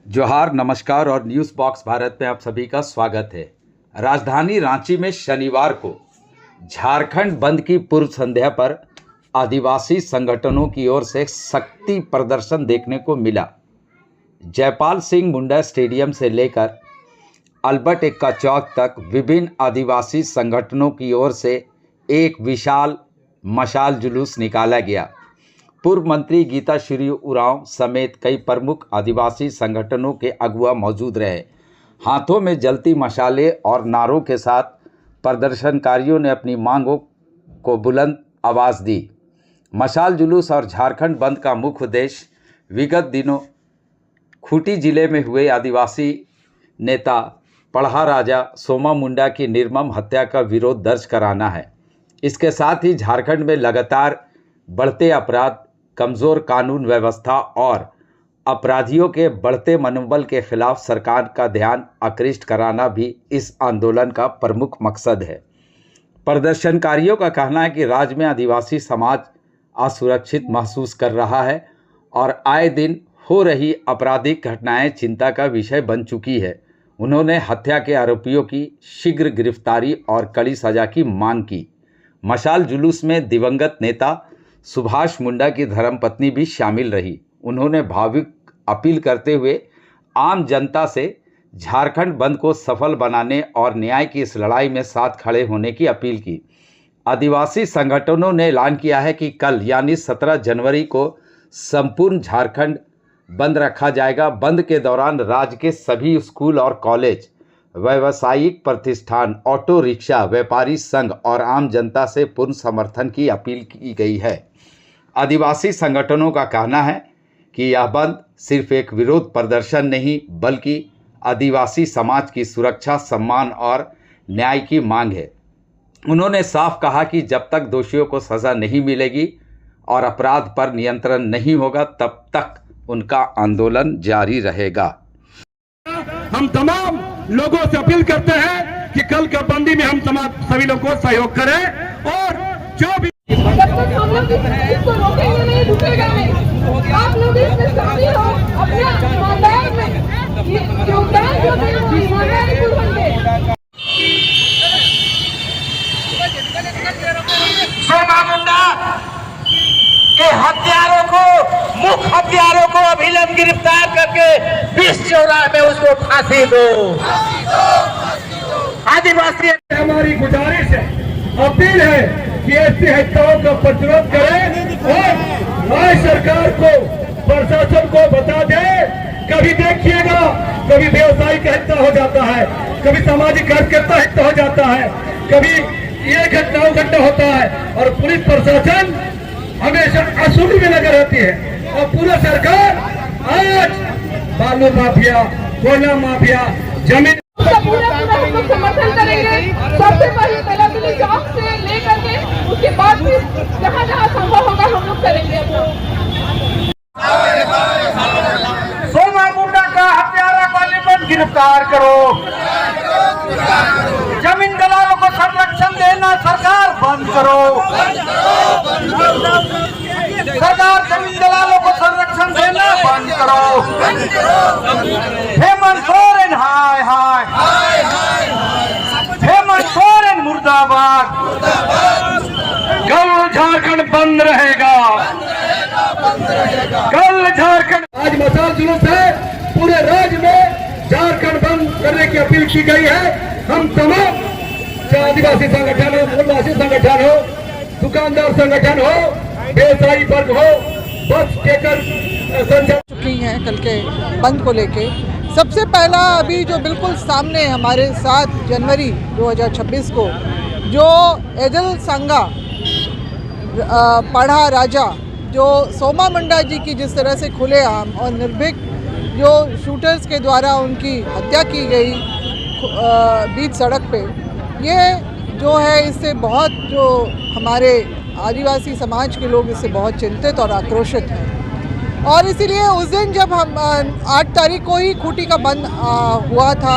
जोहार, नमस्कार और न्यूज़ बॉक्स भारत में आप सभी का स्वागत है। राजधानी रांची में शनिवार को झारखंड बंद की पूर्व संध्या पर आदिवासी संगठनों की ओर से शक्ति प्रदर्शन देखने को मिला। जयपाल सिंह मुंडा स्टेडियम से लेकर अल्बर्ट एक्का चौक तक विभिन्न आदिवासी संगठनों की ओर से एक विशाल मशाल जुलूस निकाला गया। पूर्व मंत्री गीता श्री उरांव समेत कई प्रमुख आदिवासी संगठनों के अगुवा मौजूद रहे। हाथों में जलती मशालें और नारों के साथ प्रदर्शनकारियों ने अपनी मांगों को बुलंद आवाज़ दी। मशाल जुलूस और झारखंड बंद का मुख्य उद्देश्य विगत दिनों खूंटी जिले में हुए आदिवासी नेता पढ़ा राजा सोमा मुंडा की निर्मम हत्या का विरोध दर्ज कराना है। इसके साथ ही झारखंड में लगातार बढ़ते अपराध, कमज़ोर कानून व्यवस्था और अपराधियों के बढ़ते मनोबल के खिलाफ सरकार का ध्यान आकृष्ट कराना भी इस आंदोलन का प्रमुख मकसद है। प्रदर्शनकारियों का कहना है कि राज्य में आदिवासी समाज असुरक्षित महसूस कर रहा है और आए दिन हो रही आपराधिक घटनाएं चिंता का विषय बन चुकी है। उन्होंने हत्या के आरोपियों की शीघ्र गिरफ्तारी और कड़ी सजा की मांग की। मशाल जुलूस में दिवंगत नेता सुभाष मुंडा की धर्मपत्नी भी शामिल रही। उन्होंने भावुक अपील करते हुए आम जनता से झारखंड बंद को सफल बनाने और न्याय की इस लड़ाई में साथ खड़े होने की अपील की। आदिवासी संगठनों ने ऐलान किया है कि कल यानी 17 जनवरी को संपूर्ण झारखंड बंद रखा जाएगा। बंद के दौरान राज्य के सभी स्कूल और कॉलेज, व्यावसायिक प्रतिष्ठान, ऑटो रिक्शा, व्यापारी संघ और आम जनता से पूर्ण समर्थन की अपील की गई है। आदिवासी संगठनों का कहना है कि यह बंद सिर्फ एक विरोध प्रदर्शन नहीं बल्कि आदिवासी समाज की सुरक्षा, सम्मान और न्याय की मांग है। उन्होंने साफ कहा कि जब तक दोषियों को सज़ा नहीं मिलेगी और अपराध पर नियंत्रण नहीं होगा तब तक उनका आंदोलन जारी रहेगा। हम तमाम लोगों से अपील करते हैं कि कल का बंदी में हम तमाम सभी लोग को सहयोग करें और जो भी जब तक हम लोग इसको रोकेंगे नहीं, रुकेगा नहीं। आप लोग इसमें शामिल हो, अपने ईमानदार में योगदान जो दें वो ईमानदारी पूर्वक दें। सोमा मुंडा के हत्यारों को, मुख्य हत्यारों को अभिलंब गिरफ्तार करके 20 चौराहे में उसको फांसी दो। आदिवासी हमारी गुजारिश है, अपील है कि ऐसी हत्याओं का प्रतिरोध करें और राज्य सरकार को, प्रशासन को बता दे। कभी देखिएगा, कभी व्यवसायिक हत्या हो जाता है, कभी सामाजिक कार्यकर्ता हत्या हो जाता है, कभी ये घटना घटना होता है और पुलिस प्रशासन हमेशा असुली में लगे रहती है। और पूरा सरकार आज बालू माफिया, कोयला माफिया, जमीन पूरा हम लोग समर्थन करेंगे। सबसे पहले तलातली चौक से लेकर के उसके बाद भी जहाँ जहाँ संभव होगा हम लोग करेंगे। सोमा मुंडा का हत्यारा को निबंध गिरफ्तार करो। जमीन दलालों को संरक्षण देना सरकार बंद करो। सरकार जमीन दलालों को संरक्षण देना बंद करो। हेमंत सोरेन हाय हाय, हेमंत सोरेन मुर्दाबाद। कल झारखंड बंद रहेगा, कल झारखंड। आज मशाल जुलूस है, पूरे राज्य में झारखंड बंद करने की अपील की गई है। हम तमाम आदिवासी संगठन हो, मूलवासी संगठन हो, दुकानदार संगठन हो, व्यवसायी वर्ग हो, बस टेकर चुकी हैं कल के बंद को लेके। सबसे पहला अभी जो बिल्कुल सामने हमारे 7 जनवरी 2026 को जो एजल संगा पढ़ा राजा, जो सोमा मुंडा जी की जिस तरह से खुलेआम और निर्भीक जो शूटर्स के द्वारा उनकी हत्या की गई बीच सड़क पे, ये जो है इससे बहुत जो हमारे आदिवासी समाज के लोग इससे बहुत चिंतित और आक्रोशित हैं। और इसीलिए उस दिन जब हम 8 तारीख को ही खूंटी का बंद हुआ था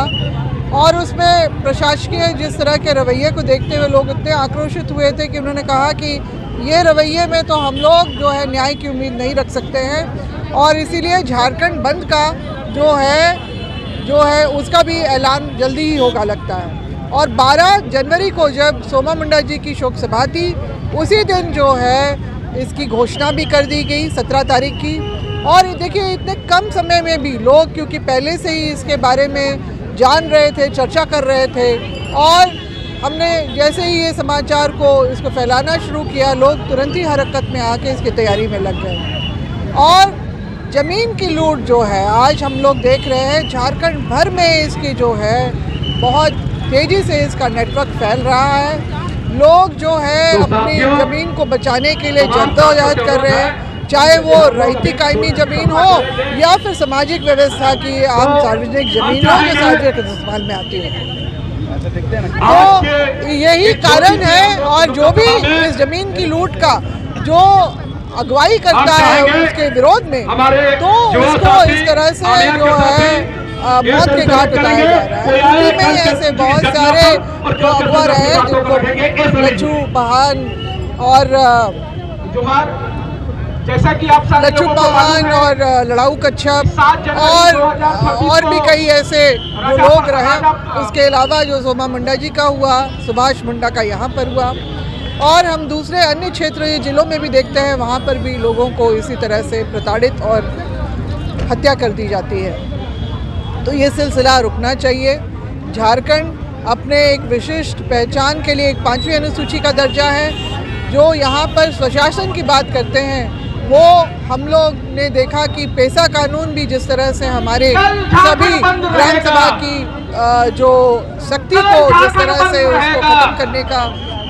और उसमें प्रशासकीय जिस तरह के रवैये को देखते हुए लोग इतने आक्रोशित हुए थे कि उन्होंने कहा कि ये रवैये में तो हम लोग जो है न्याय की उम्मीद नहीं रख सकते हैं और इसीलिए झारखंड बंद का जो है उसका भी ऐलान जल्दी ही होगा लगता है। और 12 जनवरी को जब सोमा मुंडा जी की शोक सभा थी, उसी दिन जो है इसकी घोषणा भी कर दी गई 17 तारीख की। और देखिए इतने कम समय में भी लोग, क्योंकि पहले से ही इसके बारे में जान रहे थे, चर्चा कर रहे थे, और हमने जैसे ही ये समाचार को इसको फैलाना शुरू किया, लोग तुरंत ही हरकत में आके इसकी तैयारी में लग गए। और ज़मीन की लूट जो है आज हम लोग देख रहे हैं, झारखंड भर में इसकी जो है बहुत तेज़ी से इसका नेटवर्क फैल रहा है। लोग जो है अपनी ज़मीन को बचाने के लिए जद्दोजहद कर रहे हैं, चाहे वो रहती कायमी ज़मीन हो या फिर सामाजिक व्यवस्था की आम सार्वजनिक ज़मीन हो जो सार्वजनिक इस्तेमाल में आती है। तो यही कारण है, और जो भी इस ज़मीन की लूट का जो अगुवाई करता है उसके विरोध में, तो उसको इस तरह से जो है मौत के घाट उतारा जा रहा है। यूपी में ऐसे बहुत सारे जो अगुआ रहे जिनको लच्छू पहान और जैसा कि आप लच्छू पहान और लड़ाऊ कच्छप और भी कई ऐसे जो लोग रहे। उसके अलावा जो सोमा मुंडा जी का हुआ, सुभाष मुंडा का यहाँ पर हुआ, और हम दूसरे अन्य क्षेत्रीय जिलों में भी देखते हैं, वहाँ पर भी लोगों को इसी तरह से प्रताड़ित और हत्या कर दी जाती है। तो ये सिलसिला रुकना चाहिए। झारखंड अपने एक विशिष्ट पहचान के लिए एक 5वीं अनुसूची का दर्जा है। जो यहाँ पर स्वशासन की बात करते हैं, वो हम लोग ने देखा कि पेशा कानून भी जिस तरह से हमारे सभी ग्राम सभा की जो शक्ति को जिस तरह से उसको खत्म करने का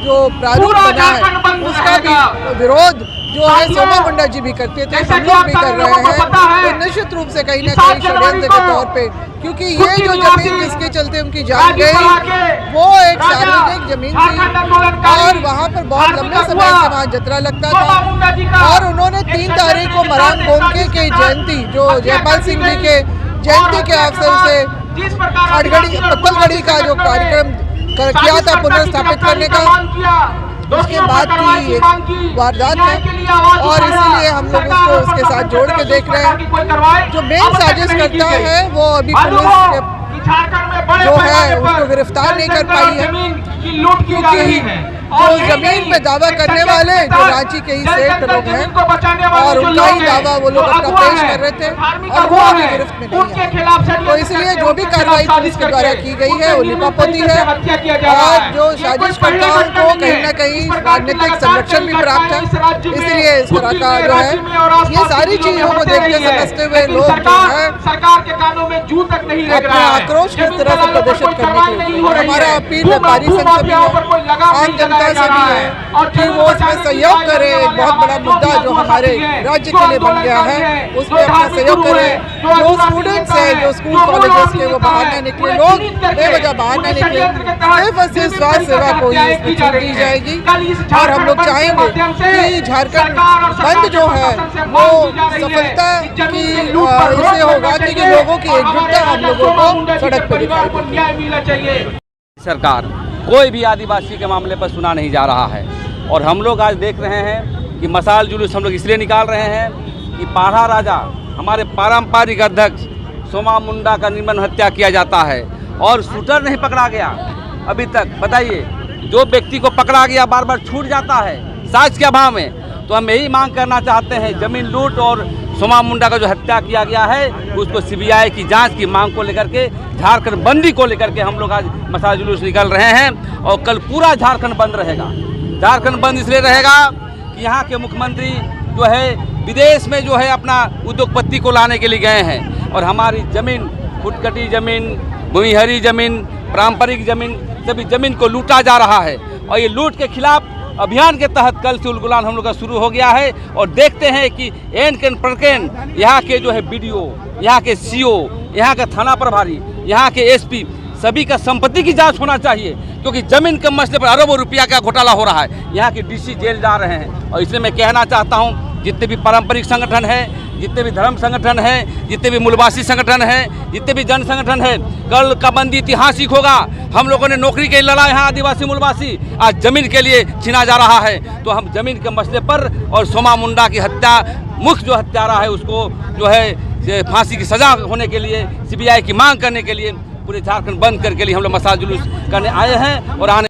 जो प्रारूप बना है, उसका भी विरोध जो है सोमा मुंडा जी भी करते थे, हम लोग भी कर रहे हैं। तो निश्चित रूप से कहीं ना कहीं षड्यंत्र के तौर पे, क्योंकि ये जो जमीन जिसके चलते उनकी जान गई, वो एक सार्वजनिक जमीन थी और वहाँ पर बहुत लंबे समय से वहाँ जतरा लगता था। और उन्होंने 3 तारीख को मरान गोमके की जयंती, जो जयपाल सिंह जी के जयंती के अवसर से पत्थलगड़ी का जो कार्यक्रम किया था पुनर्स्थापित करने का, उसके बाद की एक वारदात है। और इसीलिए हम लोग उसको उसके साथ जोड़ के देख रहे हैं। जो मेन साजिश करता है वो अभी पुलिस जो है उसको गिरफ्तार नहीं कर पाई है, क्योंकि जो जमीन पे दावा करने वाले जो रांची के ही सेठ लोग हैं और उनका ही दावा वो लोग अपना पेश कर रहे थे, और वो अभी गिरफ्त में नहीं है। तो इसलिए जो भी कार्रवाई पुलिस के द्वारा की गई है वो लिपापोती है, और जो साजिशकर्ताओं को कहीं ना कहीं राजनीतिक संरक्षण भी प्राप्त है। इसलिए इस तरह का जो है ये सारी चीजों को देखते समझते हुए लोग जो है अपना आक्रोश किस तरह से प्रदर्शित करने के लिए, हमारा अपील व्यापारी संघ से भी है, आम जनता से भी है कि वो उसमें सहयोग करे। एक बहुत बड़ा मुद्दा जो हमारे राज्य के लिए बन गया है, उसमें अपना सहयोग करे। जो स्टूडेंट्स हैं, जो स्कूल कॉलेजेस के, वो बाहर न निकले, लोग बेवजह बाहर न निकले, सिर्फ और सिर्फ स्वास्थ्य सेवा को ही इसमें छूट दी जाएगी। और हम लोग चाहेंगे कि झारखंड बंद जो है वो सफलता की इससे होगा कि लोगों की एकजुटता हम लोगों को सड़क पर दिखाई। सरकार कोई भी आदिवासी के मामले पर सुना नहीं जा रहा है, और हम लोग आज देख रहे हैं कि मशाल जुलूस हम लोग इसलिए निकाल रहे हैं कि पाढ़ा राजा हमारे पारंपरिक अध्यक्ष सोमा मुंडा का निर्मम हत्या किया जाता है और शूटर नहीं पकड़ा गया अभी तक। बताइए, जो व्यक्ति को पकड़ा गया बार बार छूट जाता है साज के अभाव में। तो हम यही मांग करना चाहते हैं, जमीन लूट और सोमा मुंडा का जो हत्या किया गया है उसको सीबीआई की जांच की मांग को लेकर के, झारखंड बंदी को लेकर के हम लोग आज मशाल जुलूस निकल रहे हैं। और कल पूरा झारखंड बंद रहेगा। झारखंड बंद इसलिए रहेगा कि यहाँ के मुख्यमंत्री जो है विदेश में जो है अपना उद्योगपति को लाने के लिए गए हैं, और हमारी ज़मीन, फुटकटी ज़मीन, भूमिहरी ज़मीन, पारंपरिक ज़मीन, सभी ज़मीन को लूटा जा रहा है। और ये लूट के खिलाफ अभियान के तहत कल से उलगुलान हम लोग का शुरू हो गया है। और देखते हैं कि एन केन प्रकेन यहाँ के जो है BDO, यहाँ के CO, यहाँ के थाना प्रभारी, यहाँ के SP, सभी का संपत्ति की जांच होना चाहिए, क्योंकि जमीन के मसले पर अरबों रुपया का घोटाला हो रहा है। यहाँ के DC जेल जा रहे हैं। और इसलिए मैं कहना चाहता हूँ, जितने भी पारंपरिक संगठन हैं, जितने भी धर्म संगठन हैं, जितने भी मूलवासी संगठन हैं, जितने भी जन संगठन हैं, कल का बंदी ऐतिहासिक होगा। हम लोगों ने नौकरी के लिए लड़ा यहाँ, आदिवासी मूलवासी, आज जमीन के लिए छीना जा रहा है। तो हम जमीन के मसले पर और सोमा मुंडा की हत्या, मुख्य जो हत्यारा है उसको जो है फांसी की सज़ा होने के लिए, CBI की मांग करने के लिए पूरे झारखंड बंद करके लिए हम लोग मसाल जुलूस करने आए हैं और आने